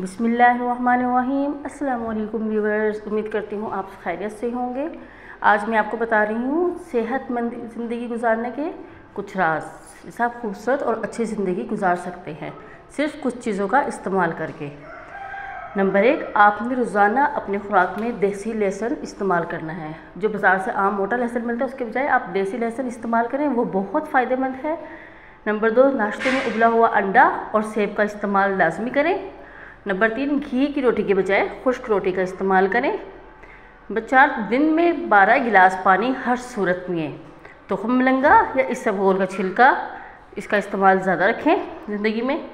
बिस्मिल्लाहिर्रहमानिर्रहीम। अस्सलाम वालेकुम व्यूअर्स, उम्मीद करती हूँ आप खैरियत से होंगे। आज मैं आपको बता रही हूँ सेहतमंद ज़िंदगी गुजारने के कुछ राज, जिससे आप खूबसूरत और अच्छी ज़िंदगी गुजार सकते हैं सिर्फ कुछ चीज़ों का इस्तेमाल करके। नंबर 1, आपने रोज़ाना अपने खुराक में देसी लहसुन इस्तेमाल करना है। जो बाज़ार से आम मोटा लहसुन मिलता है उसके बजाय आप देसी लहसुन इस्तेमाल करें, वो बहुत फ़ायदेमंद है। नंबर 2, नाश्ते में उबला हुआ अंडा और सेब का इस्तेमाल लाजमी करें। नंबर 3, घी की रोटी के बजाय खुश्क रोटी का इस्तेमाल करें। नंबर 4, दिन में 12 गिलास पानी हर सूरत में। तुखम मलंगा या इसबगोल का छिलका, इसका इस्तेमाल ज़्यादा रखें ज़िंदगी में।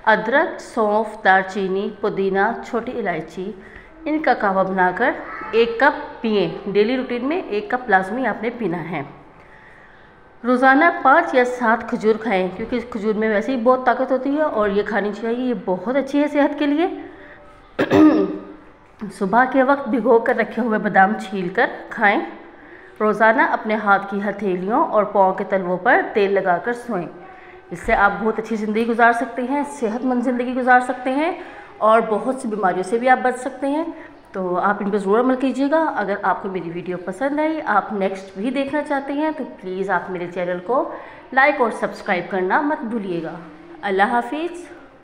अदरक, सौंफ, दालचीनी, पुदीना, छोटी इलायची, इनका कावा बनाकर 1 कप पिएँ। डेली रूटीन में 1 कप लाजमी आपने पीना है। रोज़ाना 5 या 7 खजूर खाएं, क्योंकि खजूर में वैसे ही बहुत ताकत होती है और ये खानी चाहिए, ये बहुत अच्छी है सेहत के लिए। सुबह के वक्त भिगो कर रखे हुए बादाम छील कर खाएँ। रोज़ाना अपने हाथ की हथेलियों और पाँव के तलवों पर तेल लगाकर सोएं। इससे आप बहुत अच्छी ज़िंदगी गुजार सकते हैं, सेहतमंद ज़िंदगी गुजार सकते हैं और बहुत सी बीमारियों से भी आप बच सकते हैं। तो आप इन पर ज़रूर अमल कीजिएगा। अगर आपको मेरी वीडियो पसंद आई, आप नेक्स्ट भी देखना चाहते हैं, तो प्लीज़ आप मेरे चैनल को लाइक और सब्सक्राइब करना मत भूलिएगा। अल्लाह हाफिज़।